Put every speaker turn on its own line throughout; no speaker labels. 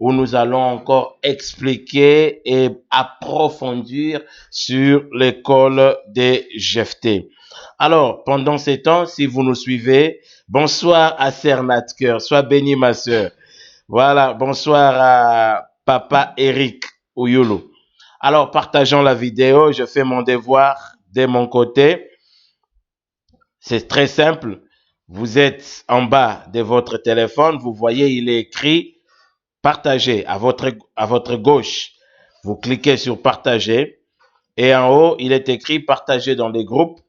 où nous allons encore expliquer et approfondir sur l'école des Jephté. Alors, pendant ces temps, si vous nous suivez, bonsoir à Cernat Cœur, sois béni ma sœur. Voilà, bonsoir à Papa Eric Ouyoulou. Alors, partageons la vidéo, je fais mon devoir de mon côté. C'est très simple. Vous êtes en bas de votre téléphone, vous voyez, il est écrit partager à votre gauche. Vous cliquez sur partager et en haut, il est écrit partager dans les groupes.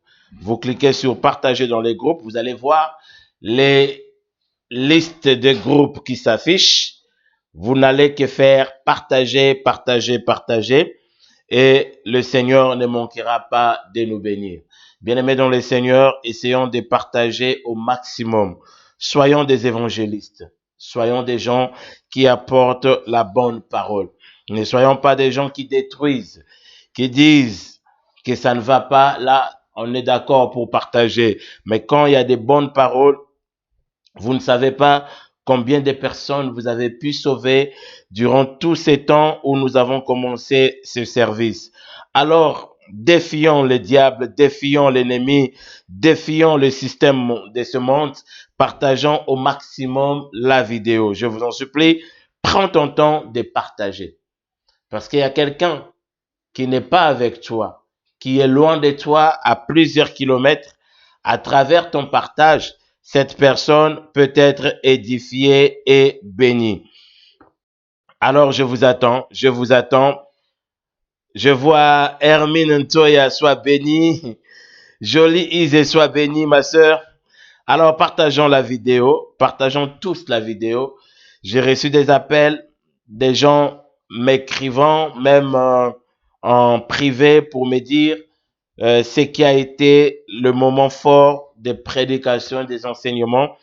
Vous cliquez sur partager dans les groupes, vous allez voir les listes de groupes qui s'affichent. Vous n'allez que faire partager, partager, partager et le Seigneur ne manquera pas de nous bénir. Bien-aimés dans le Seigneur, essayons de partager au maximum. Soyons des évangélistes. Soyons des gens qui apportent la bonne parole. Ne soyons pas des gens qui détruisent, qui disent que ça ne va pas. Là, on est d'accord pour partager. Mais quand il y a des bonnes paroles, vous ne savez pas combien de personnes vous avez pu sauver durant tous ces temps où nous avons commencé ce service. Alors, défions le diable, défions l'ennemi, défions le système de ce monde, partageons au maximum la vidéo. Je vous en supplie, prends ton temps de partager. Parce qu'il y a quelqu'un qui n'est pas avec toi, qui est loin de toi à plusieurs kilomètres. À travers ton partage, cette personne peut être édifiée et bénie. Alors, je vous attends, je vous attends. Je vois Hermine Ntoya, sois bénie. Jolie Isée, sois bénie, ma sœur. Alors, partageons la vidéo, partageons tous la vidéo. J'ai reçu des appels, des gens m'écrivant, même en privé, pour me dire ce qui a été le moment fort des prédications, des enseignements.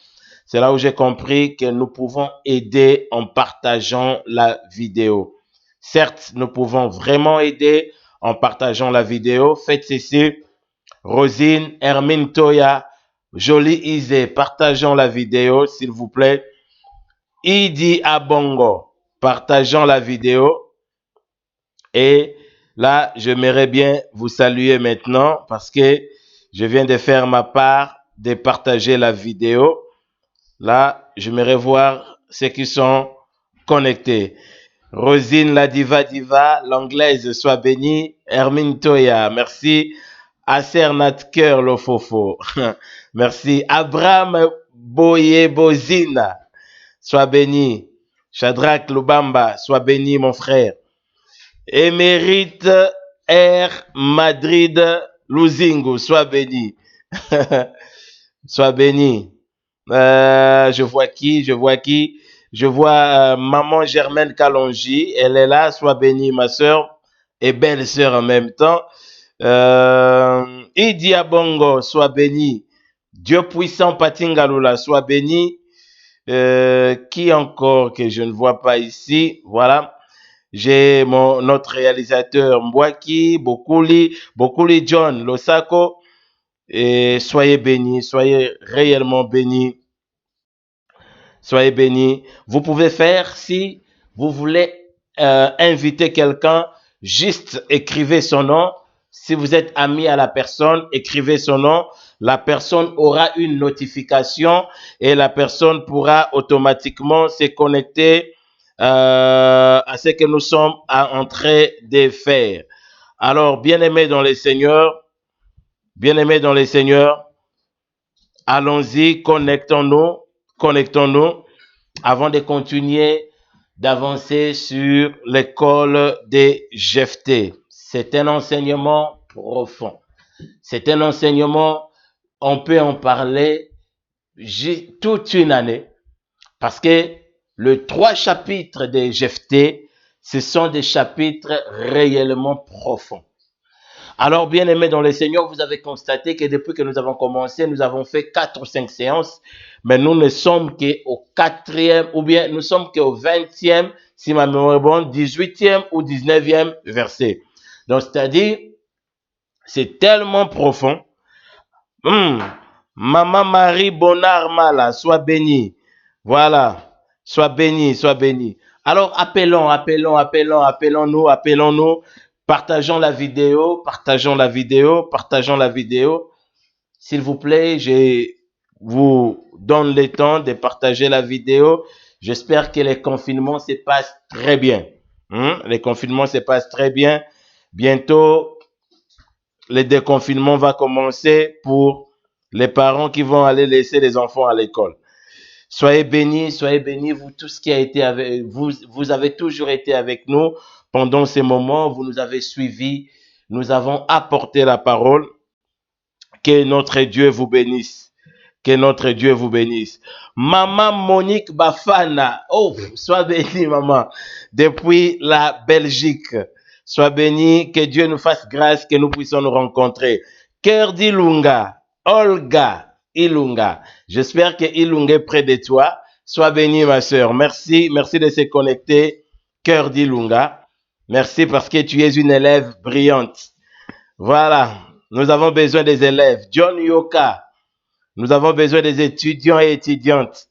C'est là où j'ai compris que nous pouvons aider en partageant la vidéo. Certes, nous pouvons vraiment aider en partageant la vidéo. Faites ceci. Rosine, Hermine Toya, Jolie Isée, partageons la vidéo, s'il vous plaît. Idi Abongo, partageons la vidéo. Et là, j'aimerais bien vous saluer maintenant parce que je viens de faire ma part de partager la vidéo. Là, j'aimerais voir ceux qui sont connectés. Rosine la diva, l'anglaise, soit bénie. Hermine Toya, merci. Acer Natker Lofofo, merci. Abraham Boyebozina, sois béni. Shadrach Lubamba, sois béni, mon frère. Émérite R. Madrid Luzingo, sois béni. Sois béni. Je vois qui? Je vois maman Germaine Kalonji, elle est là, sois bénie, ma soeur et belle sœur en même temps. Idi Abongo, sois béni. Dieu puissant Patingalula, sois béni. Qui encore que je ne vois pas ici? Voilà. J'ai notre réalisateur Mbwaki, Bokuli John Losako. Et soyez bénis, soyez réellement bénis. Soyez bénis. Vous pouvez faire, si vous voulez inviter quelqu'un, juste écrivez son nom. Si vous êtes ami à la personne, écrivez son nom. La personne aura une notification et la personne pourra automatiquement se connecter à ce que nous sommes en train de faire. Alors, bien-aimés dans les Seigneurs, allons-y, connectons-nous avant de continuer d'avancer sur l'école des Jephté. C'est un enseignement profond. C'est un enseignement, on peut en parler toute une année parce que les 3 chapitres des Jephté, ce sont des chapitres réellement profonds. Alors, bien aimés dans le Seigneur, vous avez constaté que depuis que nous avons commencé, nous avons fait 4 ou 5 séances, mais nous ne sommes qu'au 4e, ou bien nous sommes qu'au 20e, si ma mémoire est bonne, 18e ou 19e verset. Donc, c'est-à-dire, c'est tellement profond. Maman Marie Bonard Mala, sois bénie. Voilà, sois bénie, sois bénie. Alors, appelons-nous. Partageons la vidéo. S'il vous plaît, je vous donne le temps de partager la vidéo. J'espère que les confinements se passent très bien. Les confinements se passent très bien. Bientôt, le déconfinement va commencer pour les parents qui vont aller laisser les enfants à l'école. Soyez bénis, vous tous qui a été avec vous avez toujours été avec nous pendant ces moments, vous nous avez suivis, nous avons apporté la parole. Que notre Dieu vous bénisse. Que notre Dieu vous bénisse. Maman Monique Bafana. Oh, sois bénie, maman. Depuis la Belgique. Sois bénie. Que Dieu nous fasse grâce, que nous puissions nous rencontrer. Cœur d'Ilunga. Olga Ilunga. J'espère que Ilunga est près de toi. Sois bénie, ma sœur. Merci. Merci de se connecter. Cœur d'Ilunga. Merci parce que tu es une élève brillante. Voilà. Nous avons besoin des élèves. John Yoka. Nous avons besoin des étudiants et étudiantes.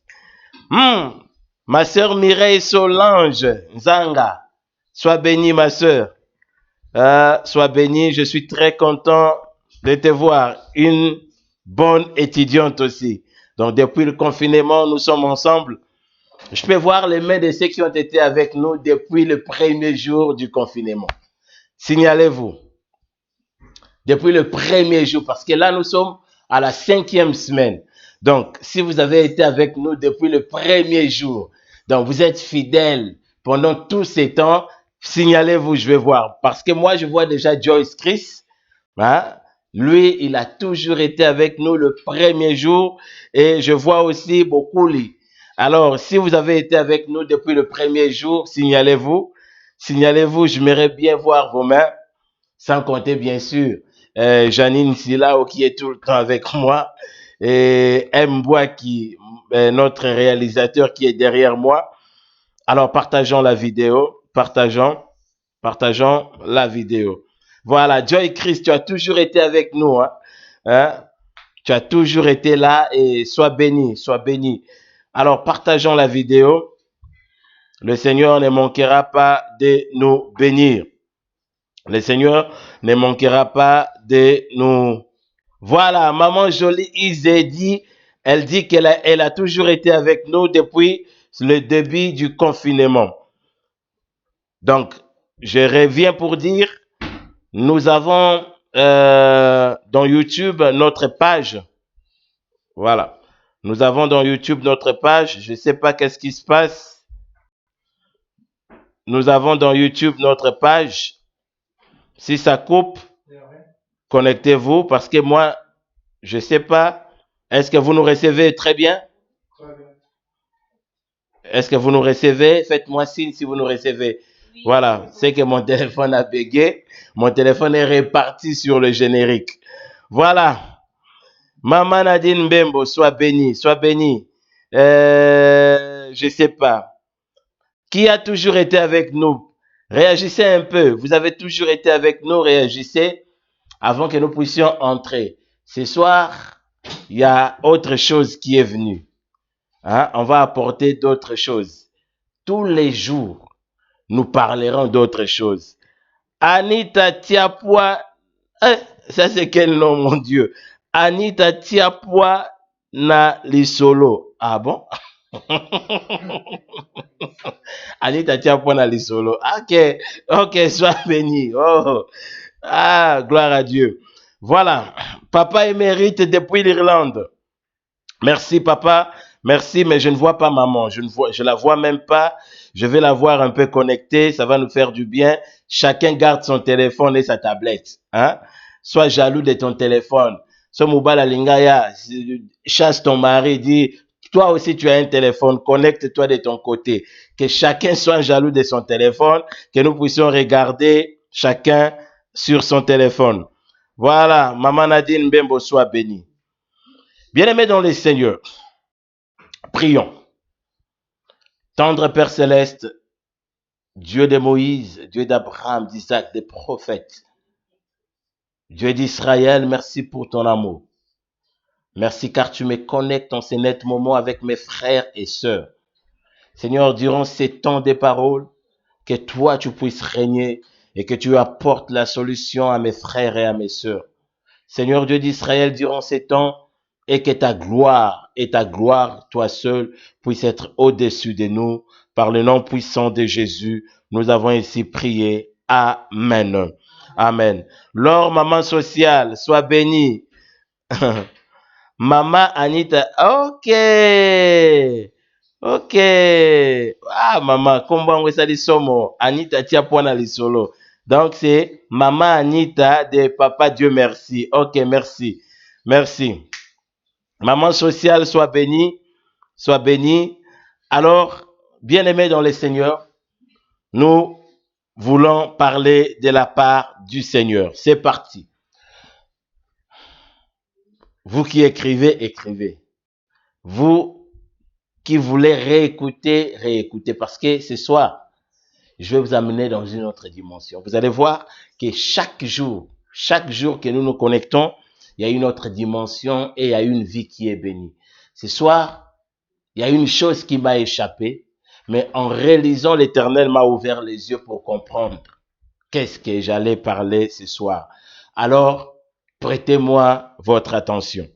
Ma sœur Mireille Solange Nzanga. Sois bénie, ma sœur. Sois bénie. Je suis très content de te voir. Une bonne étudiante aussi. Donc, depuis le confinement, nous sommes ensemble. Je peux voir les mains de ceux qui ont été avec nous depuis le premier jour du confinement. Signalez-vous. Depuis le premier jour, parce que là, nous sommes à la 5e semaine. Donc, si vous avez été avec nous depuis le premier jour, donc vous êtes fidèles pendant tous ces temps, signalez-vous, je vais voir. Parce que moi, je vois déjà Joyce Chris. Hein? Lui, il a toujours été avec nous le premier jour et je vois aussi Bokuli. Alors, si vous avez été avec nous depuis le premier jour, signalez-vous. Signalez-vous, j'aimerais bien voir vos mains, sans compter bien sûr Janine Silao qui est tout le temps avec moi et Mboua qui notre réalisateur qui est derrière moi. Alors partageons la vidéo, partageons la vidéo. Voilà, Joy Chris, tu as toujours été avec nous, hein? Tu as toujours été là et sois béni, sois béni. Alors partageons la vidéo. Le Seigneur ne manquera pas de nous bénir. Le Seigneur ne manquera pas de nous. Voilà, maman jolie Izedi, elle dit qu'elle a toujours été avec nous depuis le début du confinement. Donc, je reviens pour dire, nous avons dans YouTube notre page. Voilà. Nous avons dans YouTube notre page. Je ne sais pas qu'est-ce qui se passe. Nous avons dans YouTube notre page. Si ça coupe, connectez-vous parce que moi, je ne sais pas. Est-ce que vous nous recevez très bien? Est-ce que vous nous recevez? Faites-moi signe si vous nous recevez. Oui. Voilà, c'est que mon téléphone a bégé. Mon téléphone est réparti sur le générique. Voilà. Maman Nadine Mbembo, sois bénie, sois bénie. Je ne sais pas. Qui a toujours été avec nous? Réagissez un peu. Vous avez toujours été avec nous, réagissez avant que nous puissions entrer. Ce soir, il y a autre chose qui est venue. Hein? On va apporter d'autres choses. Tous les jours, nous parlerons d'autres choses. Anita Tiapua, ça c'est quel nom, mon Dieu? Anita Tiapua na lisolo. Ah bon? Anita Tiapua na lisolo. Ok, sois béni. Oh. Ah, gloire à Dieu. Voilà, papa émérite depuis l'Irlande. Merci papa, merci, mais je ne vois pas maman, je la vois même pas. Je vais la voir un peu connectée, ça va nous faire du bien. Chacun garde son téléphone et sa tablette. Hein? Sois jaloux de ton téléphone. Ce Moubala Lingaya, chasse ton mari, dis, toi aussi tu as un téléphone, connecte-toi de ton côté. Que chacun soit jaloux de son téléphone, que nous puissions regarder chacun sur son téléphone. Voilà, maman Nadine Mbembo, soit bénie. Bien-aimés dans le Seigneur, prions. Tendre Père Céleste, Dieu de Moïse, Dieu d'Abraham, d'Isaac, des prophètes, Dieu d'Israël, merci pour ton amour. Merci car tu me connectes en ces nets moments avec mes frères et sœurs. Seigneur, durant ces temps de paroles, que toi, tu puisses régner et que tu apportes la solution à mes frères et à mes sœurs. Seigneur Dieu d'Israël, durant ces temps, et que ta gloire, toi seul, puisse être au-dessus de nous. Par le nom puissant de Jésus, nous avons ici prié. Amen. Amen. Laure, maman sociale, sois bénie. Maman Anita, ok. Ok. Ah, maman, comment on ça dit somo? Anita, tia point les solo. Donc, c'est maman Anita de Papa Dieu merci. Ok, merci. Merci. Maman sociale, sois bénie. Sois bénie. Alors, bien-aimés dans le Seigneur, nous voulons parler de la part du Seigneur. C'est parti. Vous qui écrivez, écrivez. Vous qui voulez réécouter, réécoutez. Parce que ce soir, je vais vous amener dans une autre dimension. Vous allez voir que chaque jour que nous nous connectons, il y a une autre dimension et il y a une vie qui est bénie. Ce soir, il y a une chose qui m'a échappé, mais en réalisant, l'Éternel m'a ouvert les yeux pour comprendre qu'est-ce que j'allais parler ce soir. Alors, prêtez-moi votre attention.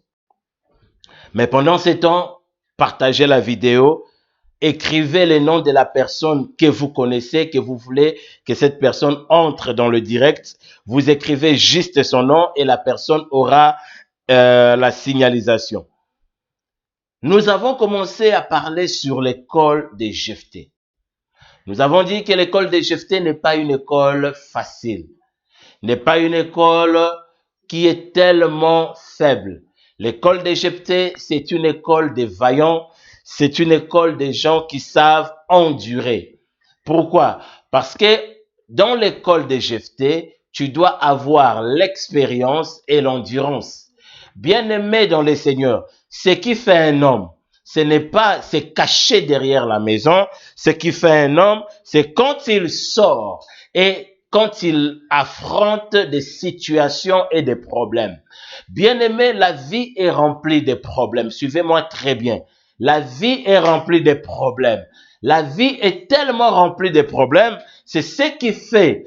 Mais pendant ce temps, partagez la vidéo, écrivez le nom de la personne que vous connaissez, que vous voulez que cette personne entre dans le direct. Vous écrivez juste son nom et la personne aura la signalisation. Nous avons commencé à parler sur l'école des Jephté. Nous avons dit que l'école des Jephté n'est pas une école facile, n'est pas une école qui est tellement faible. L'école des Jephté, c'est une école des vaillants, c'est une école des gens qui savent endurer. Pourquoi? Parce que dans l'école des Jephté, tu dois avoir l'expérience et l'endurance. Bien-aimé dans les seigneurs, ce qui fait un homme, ce n'est pas se cacher derrière la maison. Ce qui fait un homme, c'est quand il sort et quand il affronte des situations et des problèmes. Bien-aimé, la vie est remplie de problèmes. Suivez-moi très bien. La vie est remplie de problèmes. La vie est tellement remplie de problèmes, c'est ce qui fait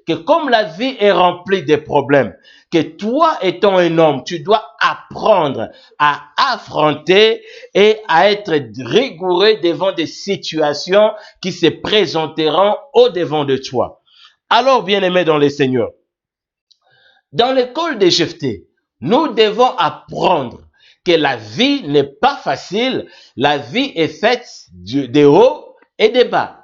que comme la vie est remplie de problèmes, que toi étant un homme, tu dois apprendre à affronter et à être rigoureux devant des situations qui se présenteront au devant de toi. Alors, bien-aimés dans les seigneurs, dans l'école des Jephté, nous devons apprendre que la vie n'est pas facile. La vie est faite des hauts et des bas.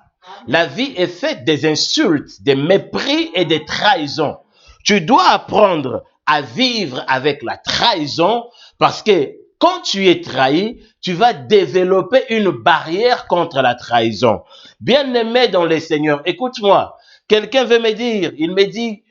La vie est faite des insultes, des mépris et des trahisons. Tu dois apprendre à vivre avec la trahison parce que quand tu es trahi, tu vas développer une barrière contre la trahison. Bien-aimé dans les seigneurs, écoute-moi. Quelqu'un veut me dire, il me dit,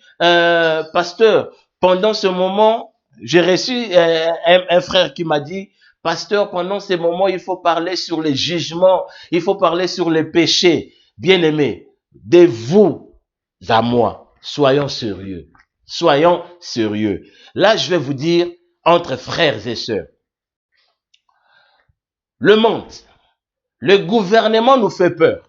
pasteur, pendant ce moment, j'ai reçu un frère qui m'a dit, pasteur, pendant ce moment, il faut parler sur les jugements, il faut parler sur les péchés. Bien-aimé, de vous à moi, soyons sérieux. Soyons sérieux. Là, je vais vous dire, entre frères et sœurs, le monde, le gouvernement nous fait peur.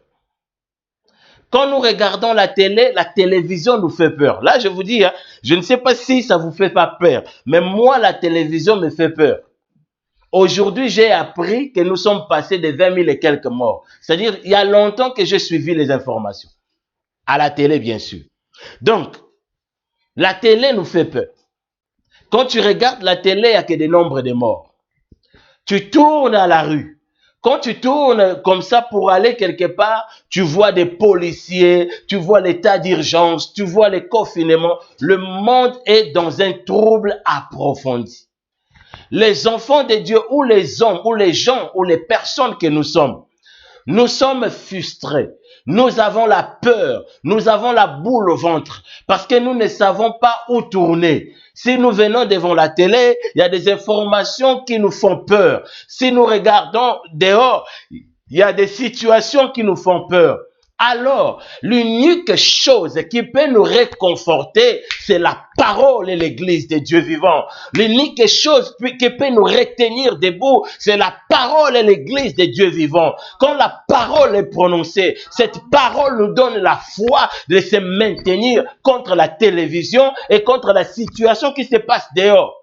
Quand nous regardons la télé, la télévision nous fait peur. Là, je vous dis, hein, je ne sais pas si ça vous fait pas peur, mais moi, la télévision me fait peur. Aujourd'hui, j'ai appris que nous sommes passés de 20 000 et quelques morts. C'est-à-dire, il y a longtemps que j'ai suivi les informations. À la télé, bien sûr. Donc, la télé nous fait peur. Quand tu regardes la télé, il n'y a que des nombres de morts. Tu tournes à la rue. Quand tu tournes comme ça pour aller quelque part, tu vois des policiers, tu vois l'état d'urgence, tu vois les confinements. Le monde est dans un trouble approfondi. Les enfants de Dieu ou les hommes ou les gens ou les personnes que nous sommes frustrés. Nous avons la peur, nous avons la boule au ventre parce que nous ne savons pas où tourner. Si nous venons devant la télé, il y a des informations qui nous font peur. Si nous regardons dehors, il y a des situations qui nous font peur. Alors, l'unique chose qui peut nous réconforter, c'est la parole et l'église de Dieu vivant. L'unique chose qui peut nous retenir debout, c'est la parole et l'église de Dieu vivant. Quand la parole est prononcée, cette parole nous donne la foi de se maintenir contre la télévision et contre la situation qui se passe dehors.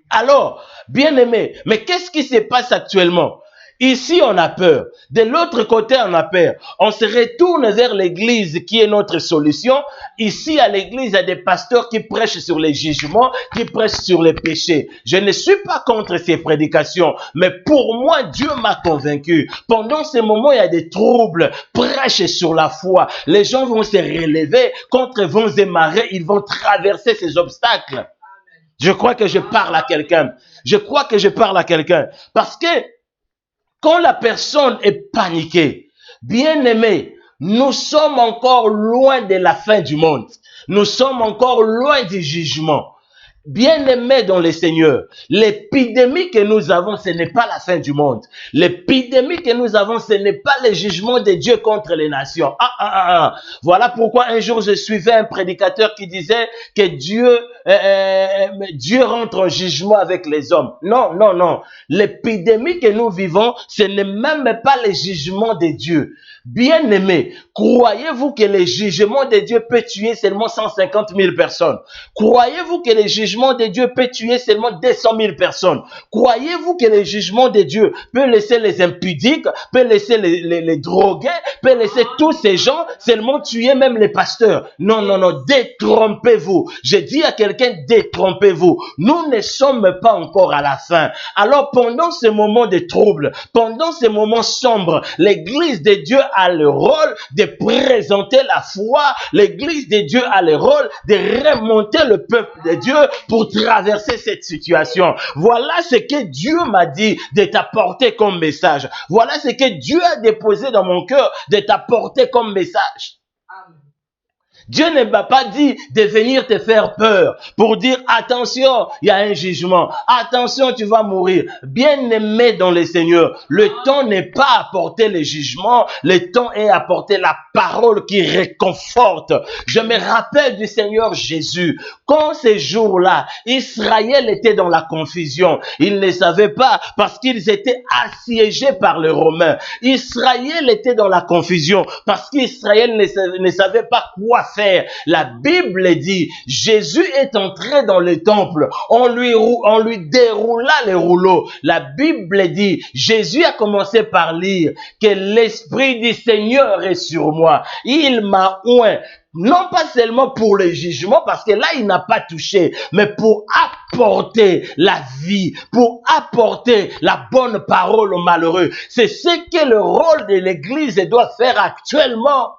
Alors, bien aimé, mais qu'est-ce qui se passe actuellement? Ici, on a peur. De l'autre côté, on a peur. On se retourne vers l'église qui est notre solution. Ici, à l'église, il y a des pasteurs qui prêchent sur les jugements, qui prêchent sur les péchés. Je ne suis pas contre ces prédications, mais pour moi, Dieu m'a convaincu. Pendant ces moments, il y a des troubles. Prêche sur la foi. Les gens vont se relever contre vents et marées. Ils vont traverser ces obstacles. Je crois que je parle à quelqu'un. Je crois que je parle à quelqu'un. Parce que quand la personne est paniquée, bien aimé, nous sommes encore loin de la fin du monde. Nous sommes encore loin du jugement. Bien aimé dans le Seigneur, l'épidémie que nous avons, ce n'est pas la fin du monde. L'épidémie que nous avons, ce n'est pas le jugement de Dieu contre les nations. Voilà pourquoi un jour je suivais un prédicateur qui disait que Dieu rentre en jugement avec les hommes. Non, non, non. L'épidémie que nous vivons, ce n'est même pas le jugement de Dieu. Bien aimé, croyez-vous que le jugement de Dieu peut tuer seulement 150 000 personnes? Croyez-vous que le jugement de Dieu peut tuer seulement 200 000 personnes? Croyez-vous que le jugement de Dieu peut laisser les impudiques, peut laisser les drogués, peut laisser tous ces gens seulement tuer même les pasteurs? Non, non, non, détrompez-vous. Je dis à quelqu'un, détrompez-vous. Nous ne sommes pas encore à la fin. Alors pendant ce moment de trouble, pendant ce moment sombre, l'église de Dieu a le rôle de présenter la foi. L'église de Dieu a le rôle de remonter le peuple de Dieu pour traverser cette situation. Voilà ce que Dieu m'a dit de t'apporter comme message. Voilà ce que Dieu a déposé dans mon cœur de t'apporter comme message. Amen. Dieu ne m'a pas dit de venir te faire peur pour dire attention, il y a un jugement. Attention, tu vas mourir. Bien-aimé dans le Seigneur, le temps n'est pas à porter le jugement, le temps est à porter la parole qui réconforte. Je me rappelle du Seigneur Jésus. Quand ces jours-là, Israël était dans la confusion. Ils ne savaient pas parce qu'ils étaient assiégés par les Romains. Israël était dans la confusion parce qu'Israël ne savait pas quoi faire. La Bible dit, Jésus est entré dans le temple, on lui déroula les rouleaux. La Bible dit, Jésus a commencé par lire que l'Esprit du Seigneur est sur moi. Il m'a oint. Non pas seulement pour le jugement, parce que là, il n'a pas touché, mais pour apporter la vie, pour apporter la bonne parole aux malheureux. C'est ce que le rôle de l'Église doit faire actuellement.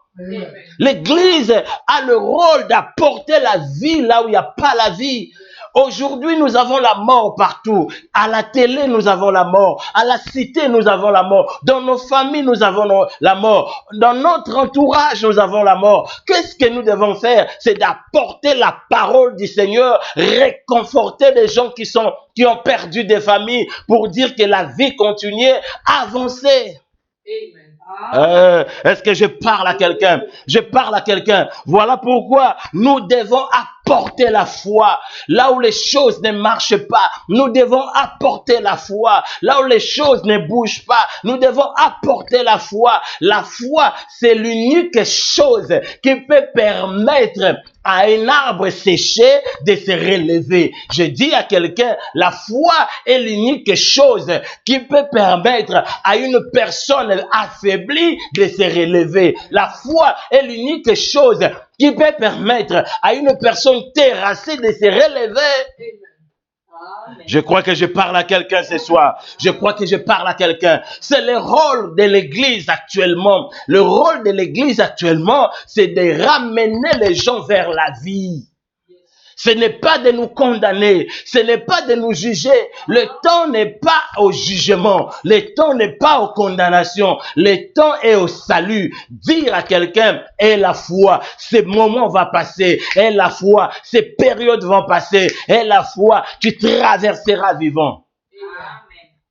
L'église a le rôle d'apporter la vie là où il n'y a pas la vie. Aujourd'hui, nous avons la mort partout. À la télé, nous avons la mort. À la cité, nous avons la mort. Dans nos familles, nous avons la mort. Dans notre entourage, nous avons la mort. Qu'est-ce que nous devons faire? C'est d'apporter la parole du Seigneur, réconforter les gens qui ont perdu des familles pour dire que la vie continue, avancer. Amen. Est-ce que je parle à quelqu'un? Je parle à quelqu'un. Voilà pourquoi nous devons apporter la foi. Là où les choses ne marchent pas, nous devons apporter la foi. Là où les choses ne bougent pas, nous devons apporter la foi. La foi, c'est l'unique chose qui peut permettre à un arbre séché de se relever. Je dis à quelqu'un, la foi est l'unique chose qui peut permettre à une personne affaiblie de se relever. La foi est l'unique chose qui peut permettre à une personne terrassée de se relever. Je crois que je parle à quelqu'un ce soir. Je crois que je parle à quelqu'un. C'est le rôle de l'Église actuellement. Le rôle de l'Église actuellement, c'est de ramener les gens vers la vie. Ce n'est pas de nous condamner, ce n'est pas de nous juger. Le temps n'est pas au jugement, le temps n'est pas aux condamnations, le temps est au salut. Dire à quelqu'un, aie la foi, ces moments vont passer, aie la foi, ces périodes vont passer, aie la foi, tu traverseras vivant.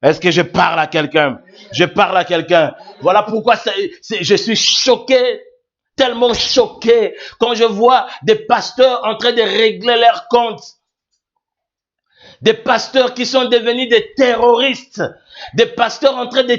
Est-ce que je parle à quelqu'un? Je parle à quelqu'un. Voilà pourquoi je suis choqué, tellement choqué, quand je vois des pasteurs en train de régler leurs comptes. Des pasteurs qui sont devenus des terroristes. Des pasteurs en train de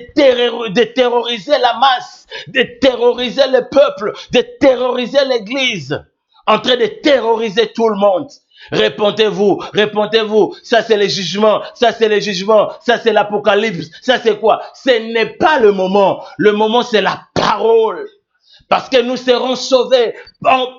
terroriser la masse, de terroriser le peuple, de terroriser l'église, en train de terroriser tout le monde. Répondez-vous, répondez-vous, ça c'est le jugement, ça c'est le jugement, ça c'est l'apocalypse, ça c'est quoi? Ce n'est pas le moment c'est la parole. Parce que nous serons sauvés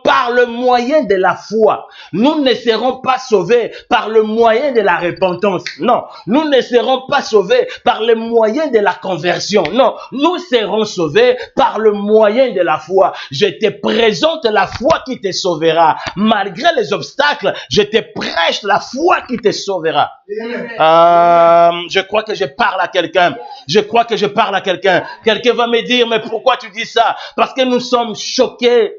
par le moyen de la foi. Nous ne serons pas sauvés par le moyen de la repentance. Non, nous ne serons pas sauvés par le moyen de la conversion. Non, nous serons sauvés par le moyen de la foi. Je te présente la foi qui te sauvera. Malgré les obstacles, je te prêche la foi qui te sauvera. Je crois que je parle à quelqu'un. Je crois que je parle à quelqu'un. Quelqu'un va me dire, mais pourquoi tu dis ça? Parce que nous sommes choqués.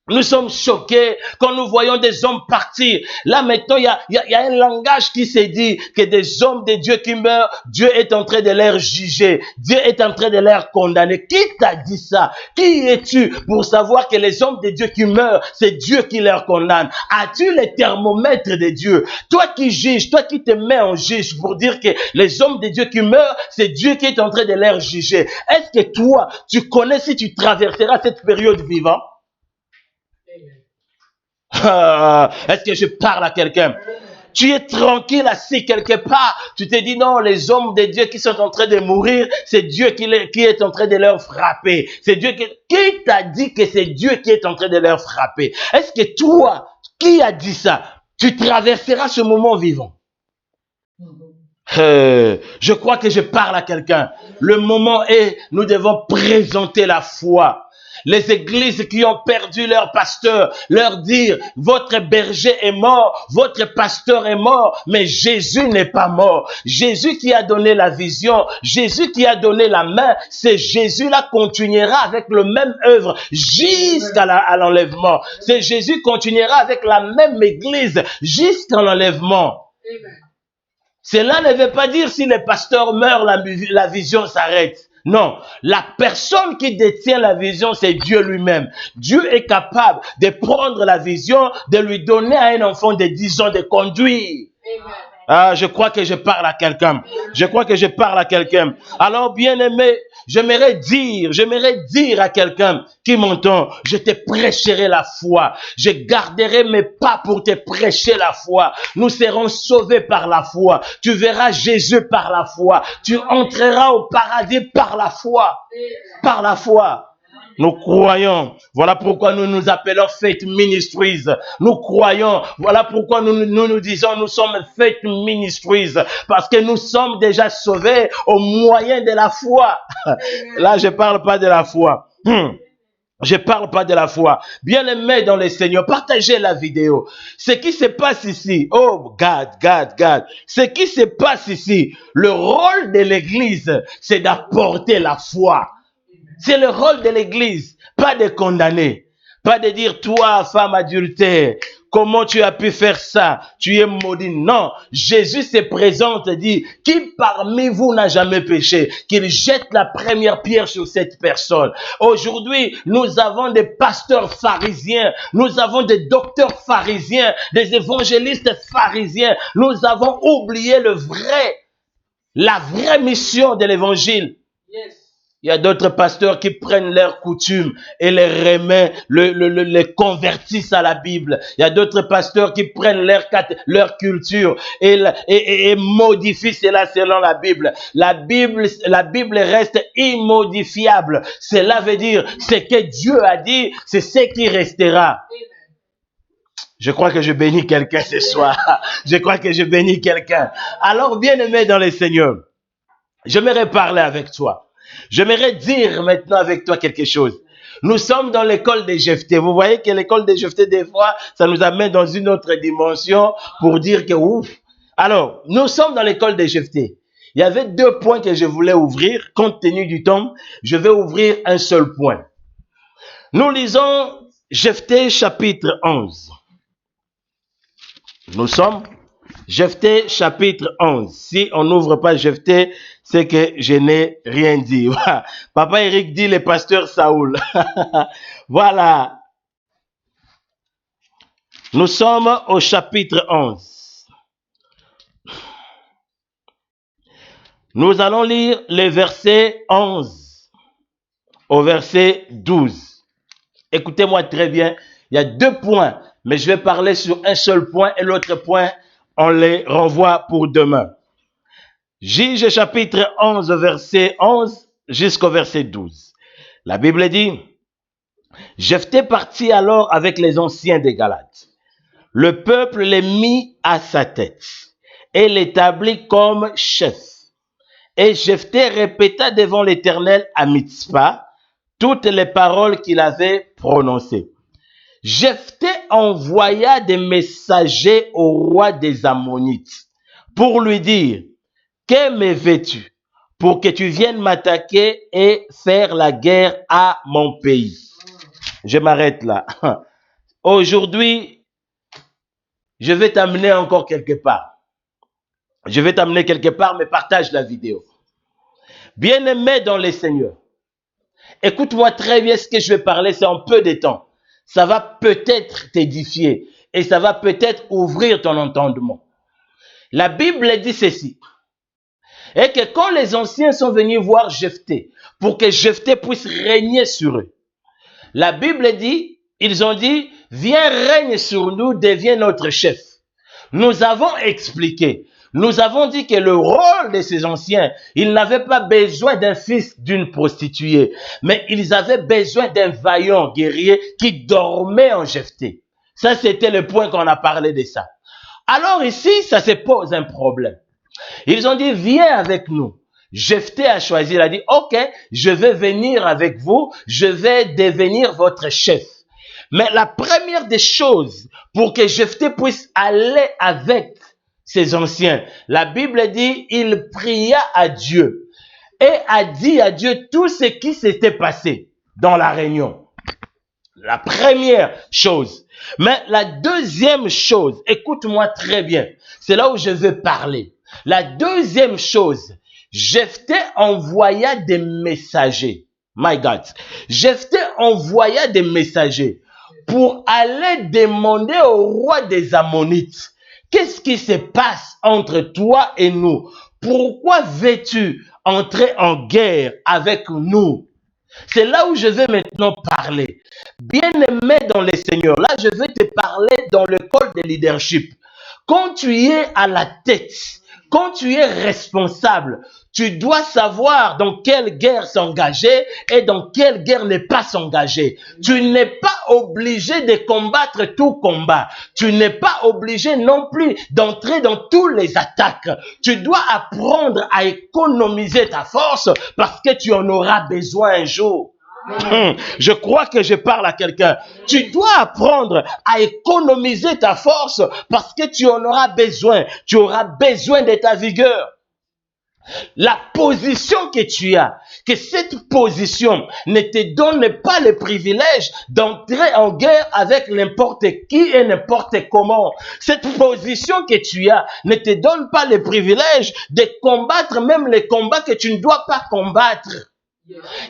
Nous sommes choqués quand nous voyons des hommes partir. Là maintenant, il y a un langage qui s'est dit que des hommes de Dieu qui meurent, Dieu est en train de les juger. Dieu est en train de les condamner. Qui t'a dit ça? Qui es-tu pour savoir que les hommes de Dieu qui meurent, c'est Dieu qui les condamne? As-tu les thermomètres de Dieu? Toi qui juges, toi qui te mets en juge pour dire que les hommes de Dieu qui meurent, c'est Dieu qui est en train de les juger. Est-ce que toi, tu connais si tu traverseras cette période vivante? Est-ce que je parle à quelqu'un? Tu es tranquille assis quelque part. Tu te dis non, les hommes de Dieu qui sont en train de mourir, c'est Dieu qui est en train de leur frapper. C'est Dieu qui t'a dit que c'est Dieu qui est en train de leur frapper? Est-ce que toi, qui a dit ça? Tu traverseras ce moment vivant? Je crois que je parle à quelqu'un. Le moment est, nous devons présenter la foi. Les églises qui ont perdu leur pasteur, leur dire, votre berger est mort, votre pasteur est mort, mais Jésus n'est pas mort. Jésus qui a donné la vision, Jésus qui a donné la main, c'est Jésus-là continuera avec le même œuvre jusqu'à l'enlèvement. C'est Jésus continuera avec la même église jusqu'à l'enlèvement. Cela ne veut pas dire si le pasteur meurt, la vision s'arrête. Non, la personne qui détient la vision, c'est Dieu lui-même. Dieu est capable de prendre la vision, de lui donner à un enfant de 10 ans de conduire. Je crois que je parle à quelqu'un. Je crois que je parle à quelqu'un. Alors, bien-aimé, j'aimerais dire à quelqu'un qui m'entend, je te prêcherai la foi. Je garderai mes pas pour te prêcher la foi. Nous serons sauvés par la foi. Tu verras Jésus par la foi. Tu entreras au paradis par la foi. Par la foi. Nous croyons. Voilà pourquoi nous nous appelons Faith Ministries. Nous croyons. Voilà pourquoi nous disons nous sommes Faith Ministries. Parce que nous sommes déjà sauvés au moyen de la foi. Là, je parle pas de la foi. Je parle pas de la foi. Bien-aimés dans le Seigneur, partagez la vidéo. Ce qui se passe ici, oh God. Ce qui se passe ici, le rôle de l'Église, c'est d'apporter la foi. C'est le rôle de l'Église, pas de condamner, pas de dire toi, femme adultère, comment tu as pu faire ça, tu es maudit. Non, Jésus se présente et dit, qui parmi vous n'a jamais péché, qu'il jette la première pierre sur cette personne. Aujourd'hui, nous avons des pasteurs pharisiens, nous avons des docteurs pharisiens, des évangélistes pharisiens. Nous avons oublié la vraie mission de l'évangile. Il y a d'autres pasteurs qui prennent leurs coutumes et les remettent, les convertissent à la Bible. Il y a d'autres pasteurs qui prennent leur culture et modifient cela selon la Bible. La Bible reste immodifiable. Cela veut dire, ce que Dieu a dit, c'est ce qui restera. Je crois que je bénis quelqu'un ce soir. Je crois que je bénis quelqu'un. Alors, bien-aimé dans le Seigneur, j'aimerais parler avec toi. J'aimerais dire maintenant avec toi quelque chose. Nous sommes dans l'école des Jephté. Vous voyez que l'école des Jephté, des fois, ça nous amène dans une autre dimension pour dire que ouf. Alors, nous sommes dans l'école des Jephté. Il y avait 2 points que je voulais ouvrir. Compte tenu du temps, je vais ouvrir un seul point. Nous lisons Jephté chapitre 11. Nous sommes Jephthé chapitre 11. Si on n'ouvre pas Jephthé, c'est que je n'ai rien dit. Papa Eric dit le pasteur Saoul. Voilà. Nous sommes au chapitre 11. Nous allons lire les versets 11 au verset 12. Écoutez-moi très bien. Il y a 2 points, mais je vais parler sur un seul point et l'autre point, on les renvoie pour demain. Juge chapitre 11, verset 11 jusqu'au verset 12. La Bible dit, « Jephthé partit alors avec les anciens des Galates. Le peuple les mit à sa tête et l'établit comme chef. Et Jephthé répéta devant l'Éternel à Mitzpah toutes les paroles qu'il avait prononcées. Jephthé envoya des messagers au roi des Ammonites pour lui dire, « Que me veux-tu pour que tu viennes m'attaquer et faire la guerre à mon pays ?» Je m'arrête là. Aujourd'hui, je vais t'amener encore quelque part. Je vais t'amener quelque part, mais partage la vidéo. Bien-aimé dans les Seigneurs, écoute-moi très bien ce que je vais parler, c'est en peu de temps. Ça va peut-être t'édifier et ça va peut-être ouvrir ton entendement. La Bible dit ceci, et que quand les anciens sont venus voir Jephthé, pour que Jephthé puisse régner sur eux, la Bible dit, ils ont dit, viens règne sur nous, deviens notre chef. Nous avons expliqué, nous avons dit que le rôle de ces anciens, ils n'avaient pas besoin d'un fils d'une prostituée, mais ils avaient besoin d'un vaillant guerrier qui dormait en Jephthé. Ça, c'était le point qu'on a parlé de ça. Alors ici, ça se pose un problème. Ils ont dit, viens avec nous. Jephthé a choisi, il a dit, ok, je vais venir avec vous, je vais devenir votre chef. Mais la première des choses pour que Jephthé puisse aller avec ses anciens, la Bible dit, il pria à Dieu et a dit à Dieu tout ce qui s'était passé dans la réunion. La première chose. Mais la deuxième chose, écoute-moi très bien, c'est là où je veux parler. La deuxième chose, Jephthé envoya des messagers. My God. Jephthé envoya des messagers pour aller demander au roi des Ammonites, qu'est-ce qui se passe entre toi et nous? Pourquoi veux-tu entrer en guerre avec nous? C'est là où je vais maintenant parler. Bien-aimé dans les Seigneurs, là je vais te parler dans le col de leadership. Quand tu es à la tête, quand tu es responsable, tu dois savoir dans quelle guerre s'engager et dans quelle guerre ne pas s'engager. Tu n'es pas obligé de combattre tout combat. Tu n'es pas obligé non plus d'entrer dans tous les attaques. Tu dois apprendre à économiser ta force parce que tu en auras besoin un jour. Je crois que je parle à quelqu'un. Tu dois apprendre à économiser ta force parce que tu en auras besoin. Tu auras besoin de ta vigueur. La position que tu as, que cette position ne te donne pas le privilège d'entrer en guerre avec n'importe qui et n'importe comment. Cette position que tu as ne te donne pas le privilège de combattre même les combats que tu ne dois pas combattre.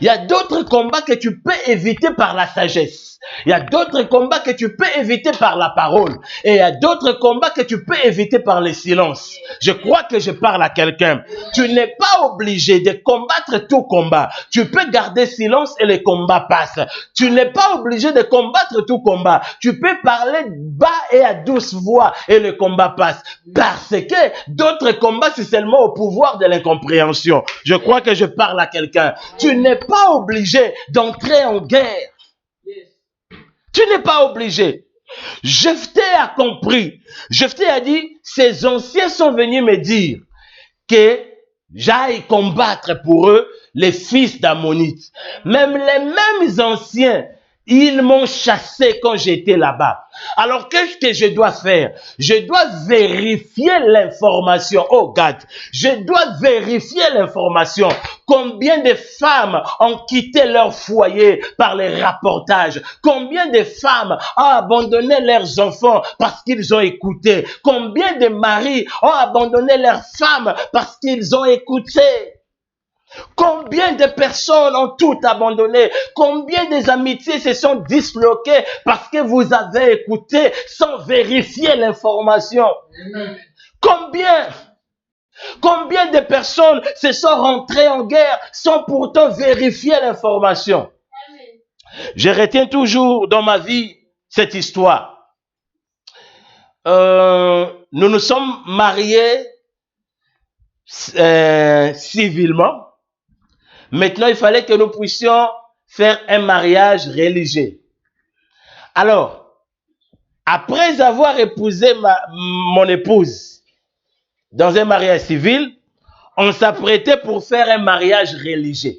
Il y a d'autres combats que tu peux éviter par la sagesse. Il y a d'autres combats que tu peux éviter par la parole. Et il y a d'autres combats que tu peux éviter par le silence. Je crois que je parle à quelqu'un. Tu n'es pas obligé de combattre tout combat. Tu peux garder silence et le combat passe. Tu n'es pas obligé de combattre tout combat. Tu peux parler bas et à douce voix et le combat passe. Parce que d'autres combats, c'est seulement au pouvoir de l'incompréhension. Je crois que je parle à quelqu'un. Tu n'es pas obligé d'entrer en guerre. Tu n'es pas obligé. Jephthé a compris. Jephthé a dit, ces anciens sont venus me dire que j'aille combattre pour eux les fils d'Ammonites. Même les mêmes anciens Ils m'ont chassé quand j'étais là-bas. Alors, qu'est-ce que je dois faire? Je dois vérifier l'information. Oh, God. Je dois vérifier l'information. Combien de femmes ont quitté leur foyer par les rapportages? Combien de femmes ont abandonné leurs enfants parce qu'ils ont écouté? Combien de maris ont abandonné leurs femmes parce qu'ils ont écouté? Combien de personnes ont tout abandonné? Combien des amitiés se sont disloquées parce que vous avez écouté sans vérifier l'information? Combien de personnes se sont rentrées en guerre sans pourtant vérifier l'information? Je retiens toujours dans ma vie cette histoire. Nous nous sommes mariés civilement. Maintenant, il fallait que nous puissions faire un mariage religieux. Alors, après avoir épousé mon épouse dans un mariage civil, on s'apprêtait pour faire un mariage religieux.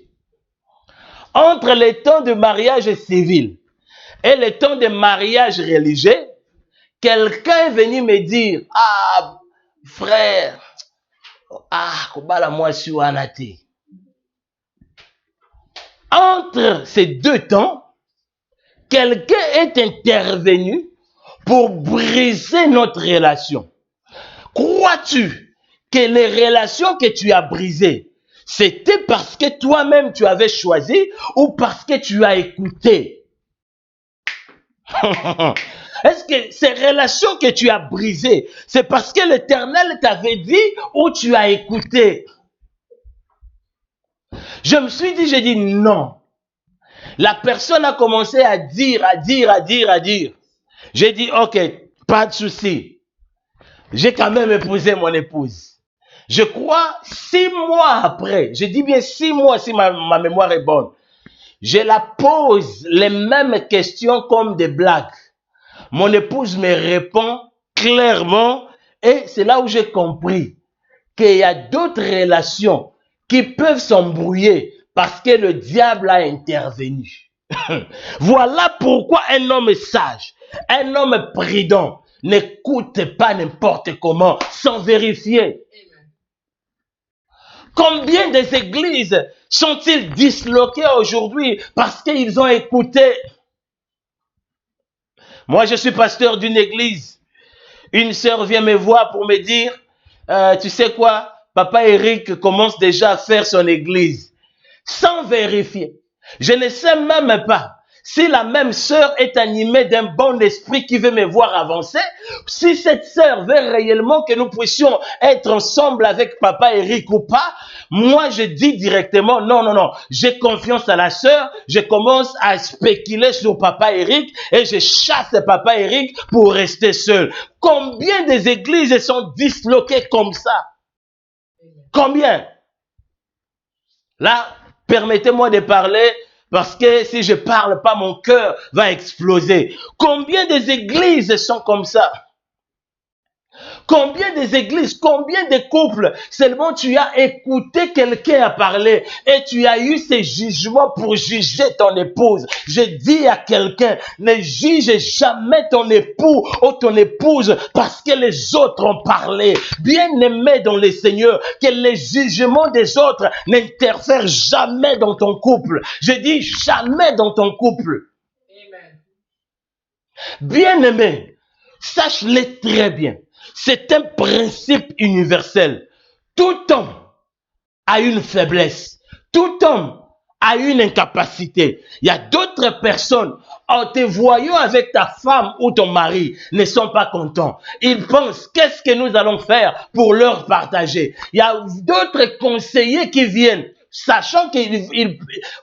Entre les temps de mariage civil et les temps de mariage religieux, quelqu'un est venu me dire, « Ah, frère, kobala moi sur anati. » Entre ces deux temps, quelqu'un est intervenu pour briser notre relation. Crois-tu que les relations que tu as brisées, c'était parce que toi-même tu avais choisi ou parce que tu as écouté? Est-ce que ces relations que tu as brisées, c'est parce que l'Éternel t'avait dit ou tu as écouté? Je me suis dit, j'ai dit non. La personne a commencé à dire. J'ai dit, ok, pas de souci. J'ai quand même épousé mon épouse. Je crois 6 mois après, je dis bien 6 mois si ma mémoire est bonne, je la pose les mêmes questions comme des blagues. Mon épouse me répond clairement et c'est là où j'ai compris qu'il y a d'autres relations qui peuvent s'embrouiller parce que le diable a intervenu. Voilà pourquoi un homme sage, un homme prudent, n'écoute pas n'importe comment sans vérifier. Combien des églises sont-ils disloquées aujourd'hui parce qu'ils ont écouté? Moi, je suis pasteur d'une église. Une sœur vient me voir pour me dire, tu sais quoi, Papa Eric commence déjà à faire son église. Sans vérifier. Je ne sais même pas si la même sœur est animée d'un bon esprit qui veut me voir avancer, si cette sœur veut réellement que nous puissions être ensemble avec Papa Eric ou pas, moi je dis directement non, j'ai confiance à la sœur, je commence à spéculer sur Papa Eric et je chasse Papa Eric pour rester seul. Combien des églises sont disloquées comme ça? Combien? Là, permettez-moi de parler parce que si je parle pas, mon cœur va exploser. Combien des églises sont comme ça? Combien des églises, combien de couples, seulement tu as écouté quelqu'un à parler et tu as eu ces jugements pour juger ton épouse. Je dis à quelqu'un, ne juge jamais ton époux ou ton épouse parce que les autres ont parlé. Bien-aimé dans le Seigneur, que les jugements des autres n'interfèrent jamais dans ton couple. Je dis jamais dans ton couple. Bien-aimé, sache-le très bien. C'est un principe universel. Tout homme a une faiblesse. Tout homme a une incapacité. Il y a d'autres personnes, en te voyant avec ta femme ou ton mari, ne sont pas contents. Ils pensent, qu'est-ce que nous allons faire pour leur partager? Il y a d'autres conseillers qui viennent, sachant que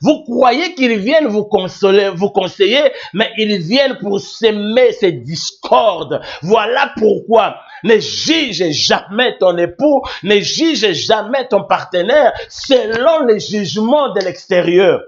vous croyez qu'ils viennent vous consoler, vous conseiller, mais ils viennent pour s'aimer ces discordes. Voilà pourquoi ne juge jamais ton époux, ne juge jamais ton partenaire selon les jugements de l'extérieur.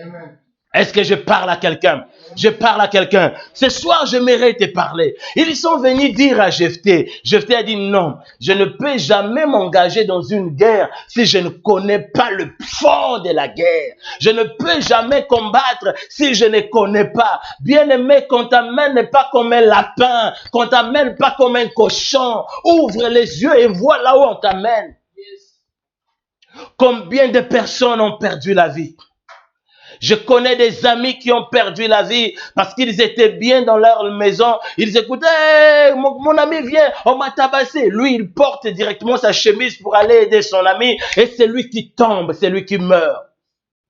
Amen. Est-ce que je parle à quelqu'un? Je parle à quelqu'un. Ce soir, j'aimerais te parler. Ils sont venus dire à Jephthé. Jephthé a dit non, je ne peux jamais m'engager dans une guerre si je ne connais pas le fond de la guerre. Je ne peux jamais combattre si je ne connais pas. Bien-aimé, qu'on t'amène pas comme un lapin, qu'on t'amène pas comme un cochon. Ouvre les yeux et vois là où on t'amène. Combien de personnes ont perdu la vie? Je connais des amis qui ont perdu la vie parce qu'ils étaient bien dans leur maison. Ils écoutaient, hey, mon ami vient, on m'a tabassé. Lui, il porte directement sa chemise pour aller aider son ami. Et c'est lui qui tombe, c'est lui qui meurt.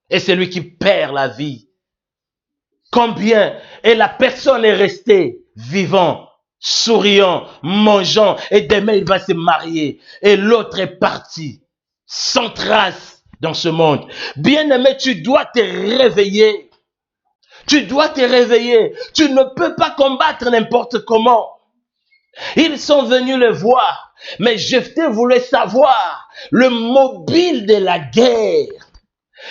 Et c'est lui qui perd la vie. Combien? Et la personne est restée vivant, souriant, mangeant. Et demain, il va se marier. Et l'autre est parti, sans trace. Dans ce monde. Bien-aimé, tu dois te réveiller. Tu dois te réveiller. Tu ne peux pas combattre n'importe comment. Ils sont venus le voir. Mais Jephthé voulait savoir le mobile de la guerre.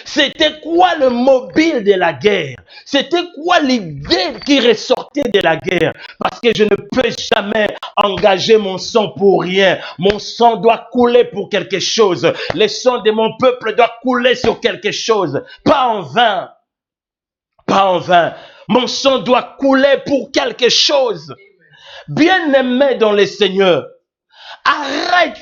C'était quoi le mobile de la guerre? C'était quoi l'idée qui ressortait de la guerre? Parce que je ne peux jamais engager mon sang pour rien. Mon sang doit couler pour quelque chose. Le sang de mon peuple doit couler sur quelque chose. Pas en vain. Pas en vain. Mon sang doit couler pour quelque chose. Bien-aimé dans le Seigneur, arrête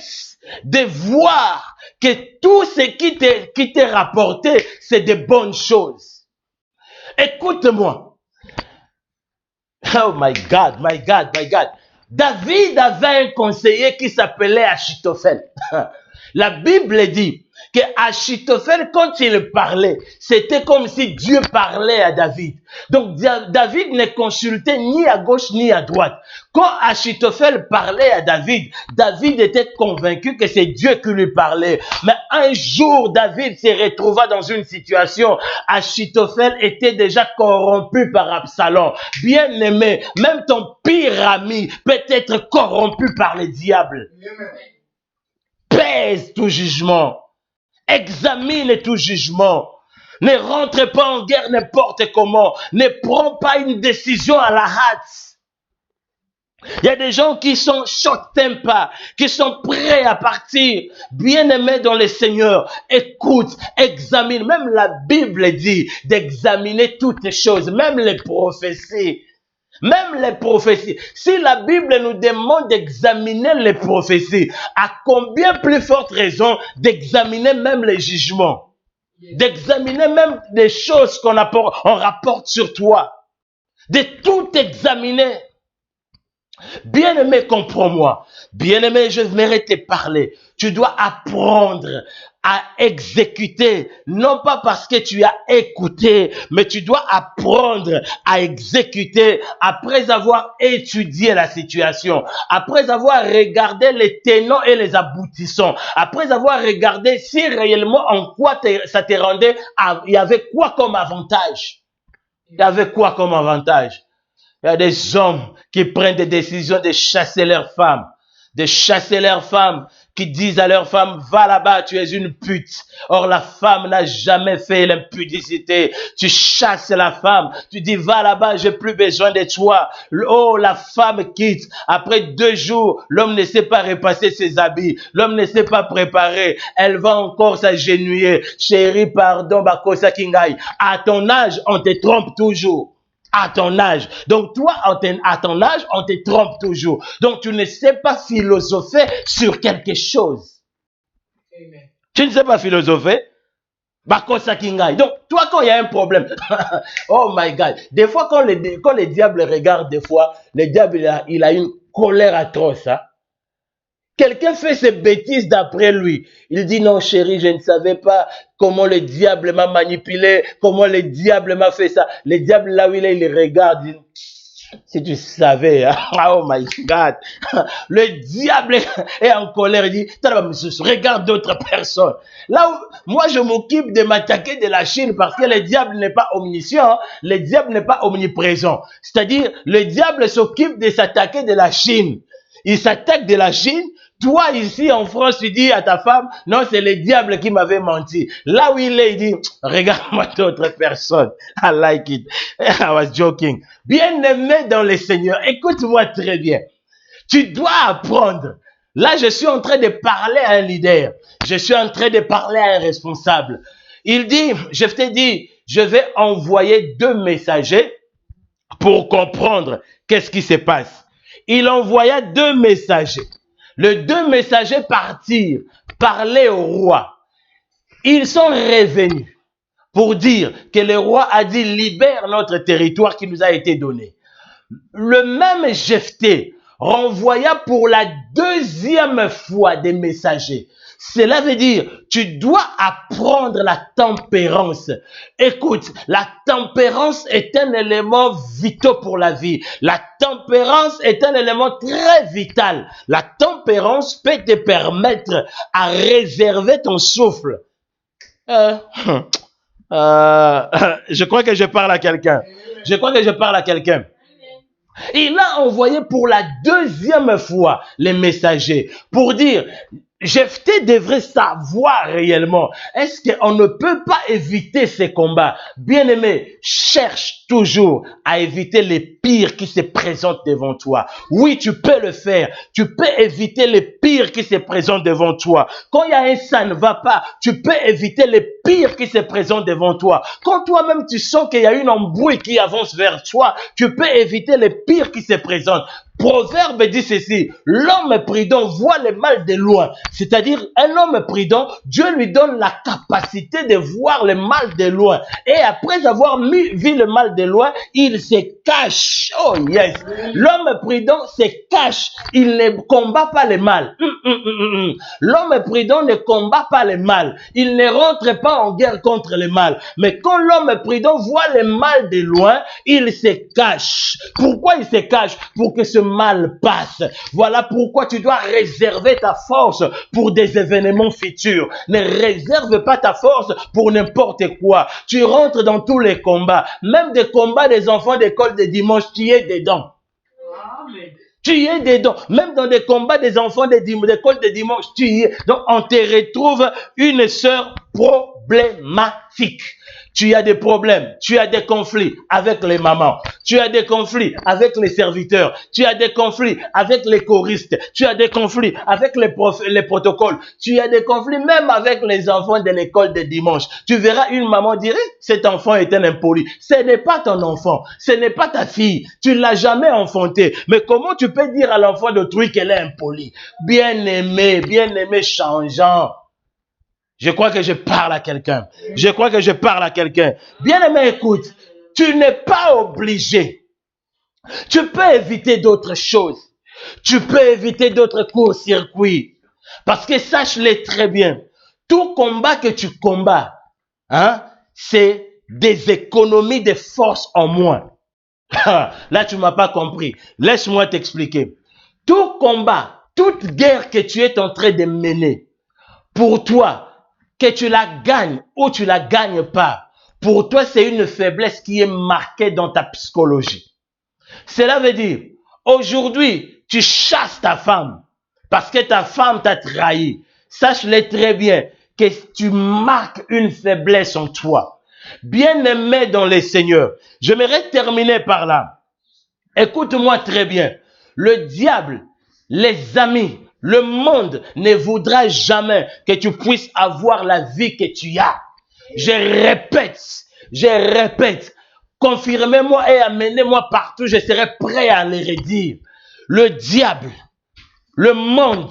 de voir que tout ce qui t'est rapporté, c'est de bonnes choses. Écoute-moi. Oh my God, my God, my God. David avait un conseiller qui s'appelait Achitophel. La Bible dit que Achitophel, quand il parlait, c'était comme si Dieu parlait à David. Donc David ne consultait ni à gauche ni à droite. Quand Achitophel parlait à David, David était convaincu que c'est Dieu qui lui parlait. Mais un jour, David se retrouva dans une situation. Achitophel était déjà corrompu par Absalom. Bien-aimé, même ton pire ami peut être corrompu par le diable. Pèse tout jugement. Examine tout jugement. Ne rentre pas en guerre n'importe comment. Ne prends pas une décision à la hâte. Il y a des gens qui sont short-temper, qui sont prêts à partir. Bien-aimés dans le Seigneur, écoute, examine. Même la Bible dit d'examiner toutes les choses, même les prophéties. Même les prophéties. Si la Bible nous demande d'examiner les prophéties, à combien plus forte raison d'examiner même les jugements, d'examiner même des choses qu'on rapporte sur toi, de tout examiner. Bien-aimé, comprends-moi. Bien-aimé, je vais te parler. Tu dois apprendre à exécuter, non pas parce que tu as écouté, mais tu dois apprendre à exécuter après avoir étudié la situation, après avoir regardé les tenants et les aboutissants, après avoir regardé si réellement en quoi ça te rendait, il y avait quoi comme avantage. Il y avait quoi comme avantage. Il y a des hommes qui prennent des décisions de chasser leurs femmes. De chasser leurs femmes, qui disent à leurs femmes, va là-bas, tu es une pute. Or, la femme n'a jamais fait l'impudicité. Tu chasses la femme, tu dis, va là-bas, j'ai plus besoin de toi. Oh, la femme quitte. Après 2 jours, l'homme ne sait pas repasser ses habits. L'homme ne sait pas préparer. Elle va encore s'agenouiller. Chérie, pardon, Bakosa Kingai. À ton âge, on te trompe toujours. À ton âge. Donc toi, à ton âge, on te trompe toujours. Donc tu ne sais pas philosopher sur quelque chose. Amen. Tu ne sais pas philosopher. Bakosa Kingai. Donc toi, quand il y a un problème, oh my God. Des fois, quand les diables regardent, des fois, le diable, il a une colère atroce. Hein? Quelqu'un fait ses bêtises d'après lui. Il dit non chérie, je ne savais pas comment le diable m'a manipulé, comment le diable m'a fait ça. Le diable là où il est, il regarde. Il dit, si tu savais, hein? Oh my God. Le diable est en colère. Il dit, regarde d'autres personnes. Là où moi je m'occupe de m'attaquer de la Chine parce que le diable n'est pas omniscient, le diable n'est pas omniprésent. C'est-à-dire, le diable s'occupe de s'attaquer de la Chine. Il s'attaque de la Chine. Toi, ici en France, tu dis à ta femme, non, c'est le diable qui m'avait menti. Là où il est, il dit, regarde-moi d'autres personnes. I like it. I was joking. Bien-aimé dans le Seigneur, écoute-moi très bien. Tu dois apprendre. Là, je suis en train de parler à un leader. Je suis en train de parler à un responsable. Il dit, je t'ai dit, je vais envoyer 2 messagers pour comprendre qu'est-ce qui se passe. Il envoya 2 messagers. Les 2 messagers partirent, parler au roi. Ils sont revenus pour dire que le roi a dit, libère notre territoire qui nous a été donné. Le même Jephthé renvoya pour la 2e fois des messagers. Cela veut dire, tu dois apprendre la tempérance. Écoute, la tempérance est un élément vital pour la vie. La tempérance est un élément très vital. La tempérance peut te permettre à réserver ton souffle. Je crois que je parle à quelqu'un. Je crois que je parle à quelqu'un. Il a envoyé pour la 2e fois les messagers pour dire, Jephthé devrait savoir réellement, est-ce qu'on ne peut pas éviter ces combats? Bien-aimé, cherche toujours à éviter les pires qui se présentent devant toi. Oui, tu peux le faire. Tu peux éviter les pires qui se présentent devant toi. Quand il y a un ça ne va pas, tu peux éviter les pires qui se présentent devant toi. Quand toi-même tu sens qu'il y a une embrouille qui avance vers toi, tu peux éviter les pires qui se présentent. Proverbe dit ceci, l'homme prudent voit le mal de loin. C'est-à-dire, un homme prudent, Dieu lui donne la capacité de voir le mal de loin. Et après avoir vu le mal de loin, il se cache. Oh yes! L'homme prudent se cache. Il ne combat pas le mal. L'homme prudent ne combat pas le mal. Il ne rentre pas en guerre contre le mal. Mais quand l'homme prudent voit le mal de loin, il se cache. Pourquoi il se cache? Pour que ce mal passe. Voilà pourquoi tu dois réserver ta force pour des événements futurs. Ne réserve pas ta force pour n'importe quoi. Tu rentres dans tous les combats. Même des combats des enfants d'école de dimanche, tu y es dedans. Amen. Tu y es dedans. Même dans des combats des enfants d'école de dimanche, tu y es. Donc, on te retrouve une sœur problématique. Tu as des problèmes, tu as des conflits avec les mamans, tu as des conflits avec les serviteurs, tu as des conflits avec les choristes, tu as des conflits avec les protocoles, tu as des conflits même avec les enfants de l'école de dimanche. Tu verras une maman dire, cet enfant est un impoli. Ce n'est pas ton enfant, ce n'est pas ta fille, tu ne l'as jamais enfanté. Mais comment tu peux dire à l'enfant d'autrui qu'elle est impolie? Bien-aimé changeant. Je crois que je parle à quelqu'un. Je crois que je parle à quelqu'un. Bien-aimé, écoute, tu n'es pas obligé. Tu peux éviter d'autres choses. Tu peux éviter d'autres courts-circuits. Parce que sache-le très bien, tout combat que tu combats, c'est des économies de force en moins. Là, tu ne m'as pas compris. Laisse-moi t'expliquer. Tout combat, toute guerre que tu es en train de mener, pour toi, que tu la gagnes ou tu la gagnes pas, pour toi, c'est une faiblesse qui est marquée dans ta psychologie. Cela veut dire, aujourd'hui, tu chasses ta femme parce que ta femme t'a trahi. Sache-le très bien que tu marques une faiblesse en toi. Bien-aimé dans le Seigneur, j'aimerais terminer par là. Écoute-moi très bien. Le diable, les amis, le monde ne voudra jamais que tu puisses avoir la vie que tu as. Je répète. Confirmez-moi et amenez-moi partout, je serai prêt à le redire. Le diable, le monde,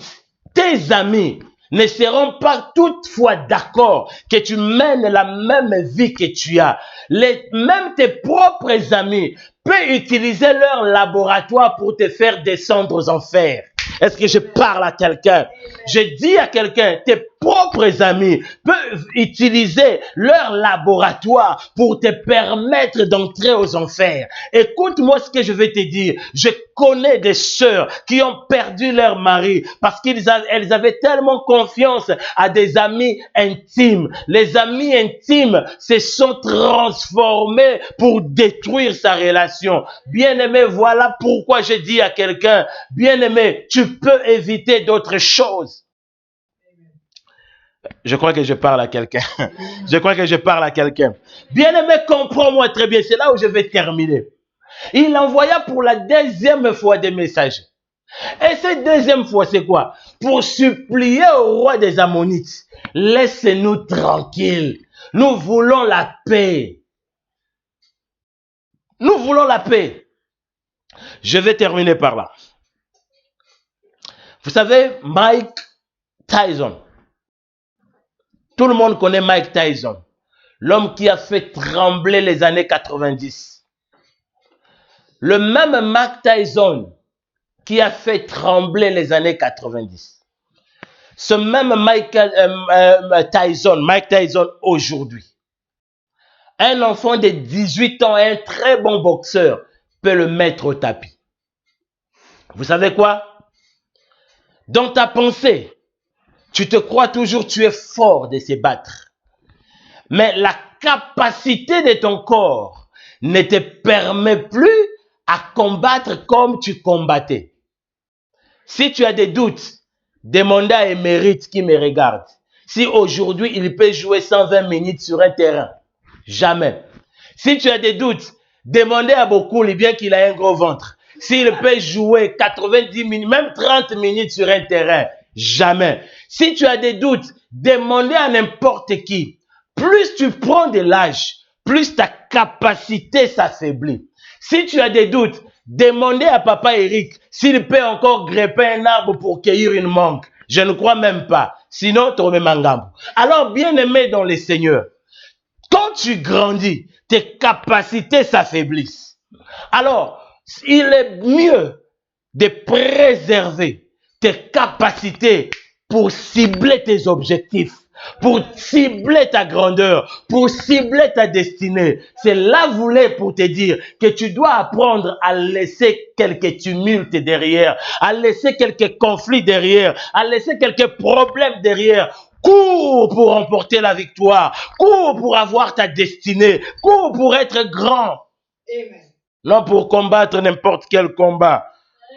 tes amis ne seront pas toutefois d'accord que tu mènes la même vie que tu as. Même tes propres amis peuvent utiliser leur laboratoire pour te faire descendre aux enfers. Est-ce que je parle à quelqu'un? Je dis à quelqu'un, tes propres amis peuvent utiliser leur laboratoire pour te permettre d'entrer aux enfers. Écoute-moi ce que je vais te dire. Je connais des sœurs qui ont perdu leur mari parce qu'elles avaient tellement confiance à des amis intimes. Les amis intimes se sont transformés pour détruire sa relation. Bien-aimé, voilà pourquoi je dis à quelqu'un, bien-aimé, tu peux éviter d'autres choses. Je crois que je parle à quelqu'un. Je crois que je parle à quelqu'un. Bien-aimé, comprends-moi très bien. C'est là où je vais terminer. Il envoya pour la deuxième fois des messagers. Et cette deuxième fois, c'est quoi? Pour supplier au roi des Ammonites, laisse-nous tranquilles. Nous voulons la paix. Nous voulons la paix. Je vais terminer par là. Vous savez, Mike Tyson. Tout le monde connaît Mike Tyson. L'homme qui a fait trembler les années 90. Le même Mike Tyson qui a fait trembler les années 90. Ce même Mike Tyson aujourd'hui. Un enfant de 18 ans, un très bon boxeur, peut le mettre au tapis. Vous savez quoi? Dans ta pensée, tu te crois toujours, tu es fort de se battre. Mais la capacité de ton corps ne te permet plus à combattre comme tu combattais. Si tu as des doutes, demande à Émérite qui me regarde. Si aujourd'hui il peut jouer 120 minutes sur un terrain, jamais. Si tu as des doutes, demandez à beaucoup, bien qu'il a un gros ventre. S'il peut jouer 90 minutes, même 30 minutes sur un terrain, jamais. Si tu as des doutes, demandez à n'importe qui. Plus tu prends de l'âge, plus ta capacité s'affaiblit. Si tu as des doutes, demandez à papa Eric s'il peut encore grepper un arbre pour cueillir une mangue. Je ne crois même pas. Sinon, tu remets mangambo. Alors, bien aimé dans le Seigneur, quand tu grandis, tes capacités s'affaiblissent. Alors, il est mieux de préserver tes capacités pour cibler tes objectifs, pour cibler ta grandeur, pour cibler ta destinée. C'est là voulait pour te dire que tu dois apprendre à laisser quelques tumultes derrière, à laisser quelques conflits derrière, à laisser quelques problèmes derrière. Cours pour remporter la victoire. Cours pour avoir ta destinée. Cours pour être grand. Amen. Non pour combattre n'importe quel combat.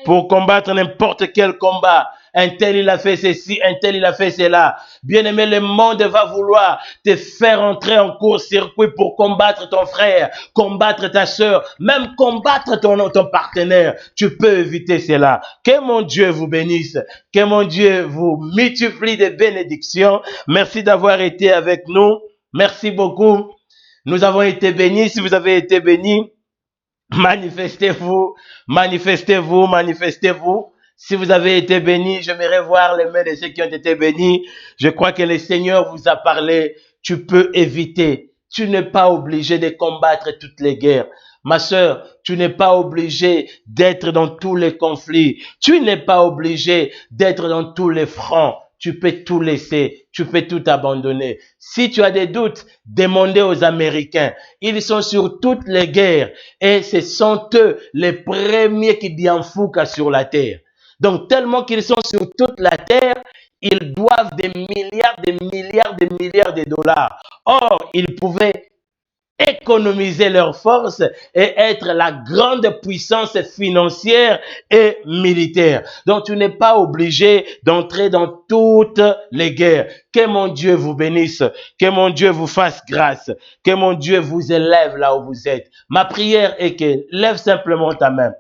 Pour combattre n'importe quel combat. Un tel il a fait ceci, un tel il a fait cela. Bien-aimé, le monde va vouloir te faire entrer en court-circuit pour combattre ton frère, combattre ta soeur, même combattre ton partenaire. Tu peux éviter cela. Que mon Dieu vous bénisse. Que mon Dieu vous multiplie de bénédictions. Merci d'avoir été avec nous. Merci beaucoup. Nous avons été bénis. Si vous avez été bénis, manifestez-vous, manifestez-vous, manifestez-vous. Si vous avez été bénis, j'aimerais voir les mains de ceux qui ont été bénis. Je crois que le Seigneur vous a parlé. Tu peux éviter. Tu n'es pas obligé de combattre toutes les guerres. Ma sœur, tu n'es pas obligé d'être dans tous les conflits. Tu n'es pas obligé d'être dans tous les fronts. Tu peux tout laisser, tu peux tout abandonner. Si tu as des doutes, demandez aux Américains. Ils sont sur toutes les guerres et ce sont eux les premiers qui bienfouquent sur la terre. Donc tellement qu'ils sont sur toute la terre, ils doivent des milliards, des milliards, des milliards de dollars. Or, ils pouvaient économiser leurs forces et être la grande puissance financière et militaire. Donc tu n'es pas obligé d'entrer dans toutes les guerres. Que mon Dieu vous bénisse, que mon Dieu vous fasse grâce, que mon Dieu vous élève là où vous êtes. Ma prière est que lève simplement ta main.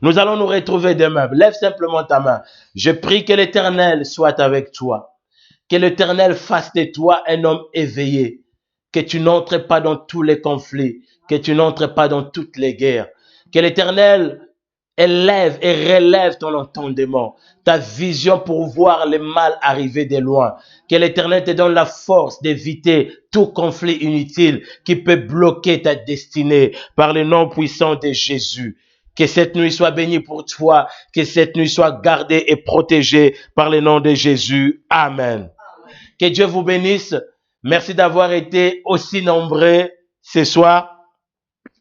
Nous allons nous retrouver demain. Lève simplement ta main. Je prie que l'Éternel soit avec toi. Que l'Éternel fasse de toi un homme éveillé. Que tu n'entres pas dans tous les conflits. Que tu n'entres pas dans toutes les guerres. Que l'Éternel élève et relève ton entendement, ta vision pour voir le mal arriver de loin. Que l'Éternel te donne la force d'éviter tout conflit inutile qui peut bloquer ta destinée par le nom puissant de Jésus. Que cette nuit soit bénie pour toi, que cette nuit soit gardée et protégée par le nom de Jésus. Amen. Que Dieu vous bénisse. Merci d'avoir été aussi nombreux ce soir.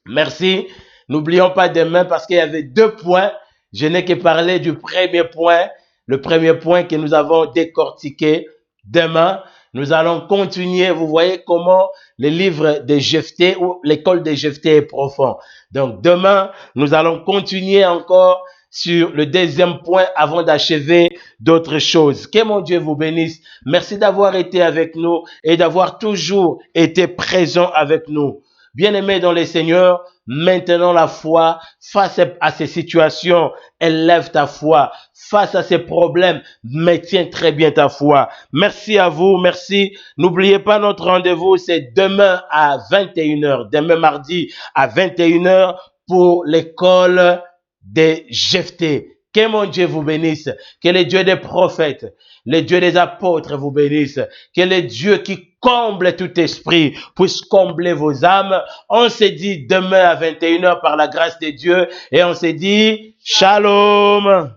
Merci N'oublions pas demain parce qu'il y avait 2 points. Je n'ai que parlé du premier point, le premier point que nous avons décortiqué. Demain, nous allons continuer. Vous voyez comment le livre de Jephthé ou l'école de Jephthé est profond. Donc demain, nous allons continuer encore sur le deuxième point avant d'achever d'autres choses. Que mon Dieu vous bénisse. Merci d'avoir été avec nous et d'avoir toujours été présent avec nous. Bien-aimés dans le Seigneur, maintenant la foi, face à ces situations, élève ta foi. Face à ces problèmes, maintiens très bien ta foi. Merci à vous, merci. N'oubliez pas notre rendez-vous, c'est demain à 21h, demain mardi à 21h pour l'école des Jephthé. Que mon Dieu vous bénisse. Que le Dieu des prophètes, le Dieu des apôtres vous bénisse. Que le Dieu qui comble tout esprit puisse combler vos âmes. On se dit demain à 21h par la grâce de Dieu et on se dit shalom.